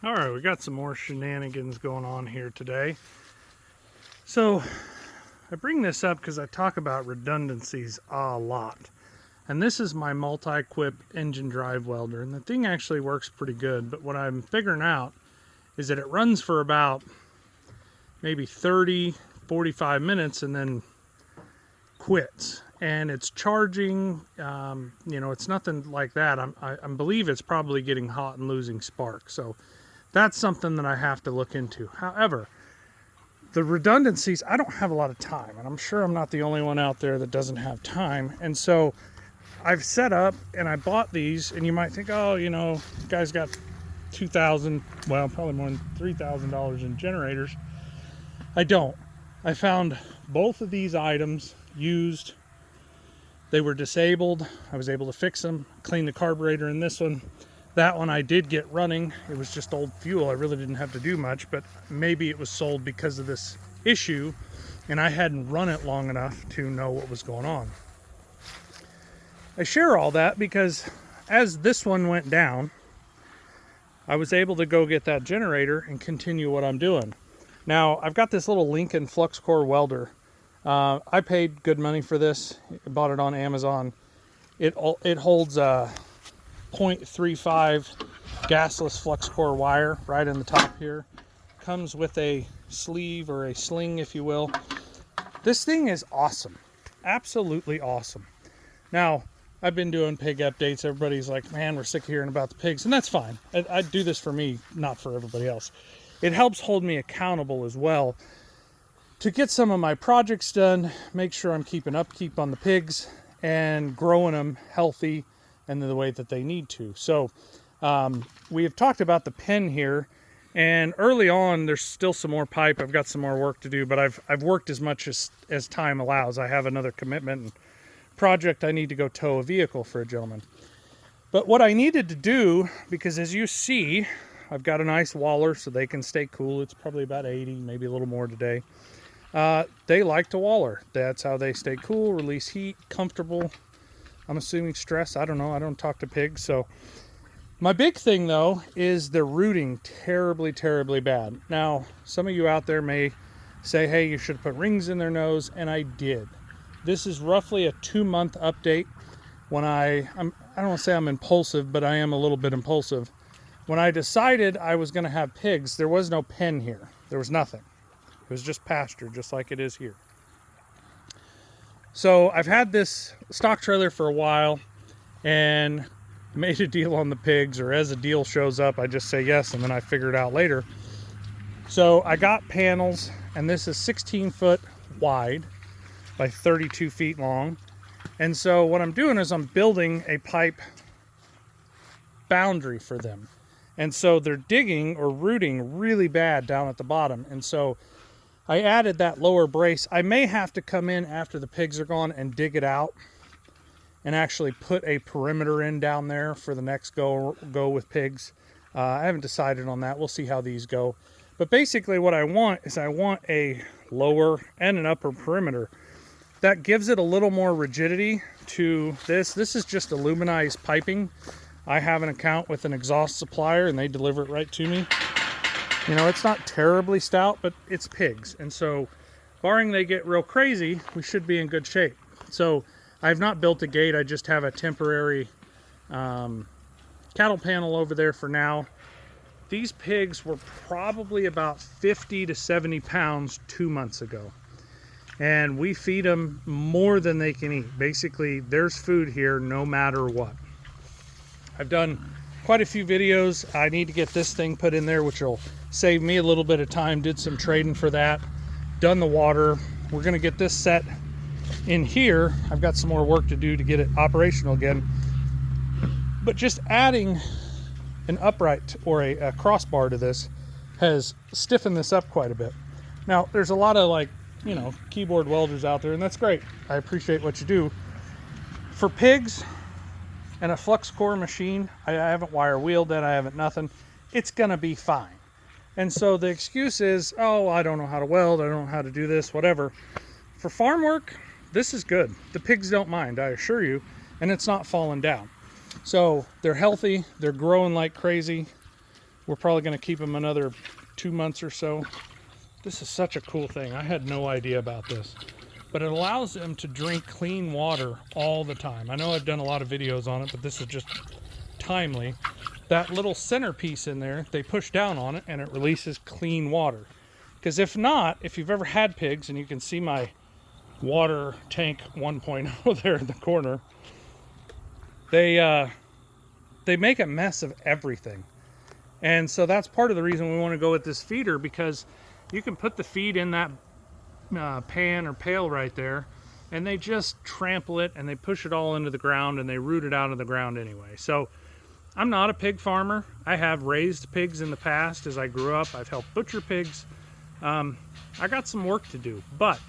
All right, we got some more shenanigans going on here today. So I bring this up because I talk about redundancies a lot. And this is my multi-quip engine drive welder. And the thing actually works pretty good. But what I'm figuring out is that it runs for about maybe 30, 45 minutes and then quits. And it's charging, it's nothing like that. I believe it's probably getting hot and losing spark. So that's something that I have to look into. However, the redundancies, I don't have a lot of time, and I'm sure I'm not the only one out there that doesn't have time. And so I've set up and I bought these, and you might think, oh, guys got $2,000, well, probably more than $3,000 in generators. I don't. I found both of these items used. They were disabled. I was able to fix them, clean the carburetor in this one. That one I did get running. It was just old fuel. I really didn't have to do much, but maybe it was sold because of this issue, and I hadn't run it long enough to know what was going on. I share all that because as this one went down, I was able to go get that generator and continue what I'm doing. Now, I've got this little Lincoln flux core welder. I paid good money for this. I bought it on Amazon. It holds 0.35 gasless flux core wire right in the top here. Comes with a sleeve or a sling, if you will. This thing is awesome. Absolutely awesome. Now, I've been doing pig updates. Everybody's like, man, we're sick of hearing about the pigs. And that's fine. I do this for me, not for everybody else. It helps hold me accountable as well to get some of my projects done, make sure I'm keeping upkeep on the pigs and growing them healthy and the way that they need to. So we have talked about the pen here, and early on there's still some more pipe. I've got some more work to do, but I've worked as much as time allows. I have another commitment and project. I need to go tow a vehicle for a gentleman. But what I needed to do, because as you see, I've got a nice waller so they can stay cool. It's probably about 80, maybe a little more today. They like to waller. That's how they stay cool, release heat, comfortable. I'm assuming stress. I don't know. I don't talk to pigs. So my big thing, though, is they're rooting terribly, terribly bad. Now, some of you out there may say, hey, you should put rings in their nose, and I did. This is roughly a 2-month update. When I don't want to say I'm impulsive, but I am a little bit impulsive. When I decided I was going to have pigs, there was no pen here. There was nothing. It was just pasture, just like it is here. So I've had this stock trailer for a while and made a deal on the pigs, or as a deal shows up, I just say yes, and then I figure it out later. So I got panels, and this is 16 foot wide by 32 feet long. And so what I'm doing is I'm building a pipe boundary for them. And so they're digging or rooting really bad down at the bottom. And so I added that lower brace. I may have to come in after the pigs are gone and dig it out and actually put a perimeter in down there for the next go with pigs. I haven't decided on that. We'll see how these go. But basically what I want is I want a lower and an upper perimeter. That gives it a little more rigidity to this. This is just aluminized piping. I have an account with an exhaust supplier and they deliver it right to me. It's not terribly stout, but it's pigs. And so, barring they get real crazy, we should be in good shape. So, I've not built a gate. I just have a temporary cattle panel over there for now. These pigs were probably about 50 to 70 pounds 2 months ago. And we feed them more than they can eat. Basically, there's food here no matter what. I've done quite a few videos. I need to get this thing put in there, which will save me a little bit of time. Did some trading for that. Done the water. We're going to get this set in here. I've got some more work to do to get it operational again. But just adding an upright or a crossbar to this has stiffened this up quite a bit. Now, there's a lot of keyboard welders out there, and that's great. I appreciate what you do. For pigs and a flux core machine, I haven't wire wheeled it, I haven't nothing. It's gonna be fine. And so the excuse is, oh, I don't know how to weld, I don't know how to do this, whatever. For farm work, this is good. The pigs don't mind, I assure you, and it's not falling down. So they're healthy, they're growing like crazy. We're probably going to keep them another 2 months or so. This is such a cool thing. I had no idea about this. But it allows them to drink clean water all the time. I know I've done a lot of videos on it, but this is just timely. That little centerpiece in there, they push down on it and it releases clean water. Because if not, if you've ever had pigs, and you can see my water tank 1.0 there in the corner, they make a mess of everything. And so that's part of the reason we want to go with this feeder, because you can put the feed in that pan or pail right there, and they just trample it and they push it all into the ground and they root it out of the ground anyway. So I'm not a pig farmer. I have raised pigs in the past as I grew up. I've helped butcher pigs. I got some work to do, but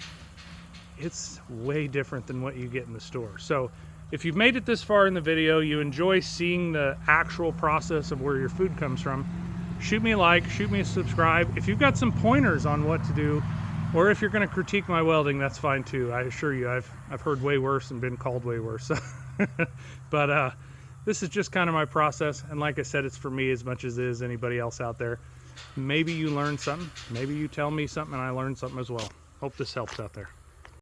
it's way different than what you get in the store. So if you've made it this far in the video, you enjoy seeing the actual process of where your food comes from, shoot me a like, shoot me a subscribe. If you've got some pointers on what to do, or if you're going to critique my welding, that's fine too. I assure you, I've heard way worse and been called way worse. But this is just kind of my process, and like I said, it's for me as much as it is anybody else out there. Maybe you learned something, maybe you tell me something and I learned something as well. Hope this helps out there.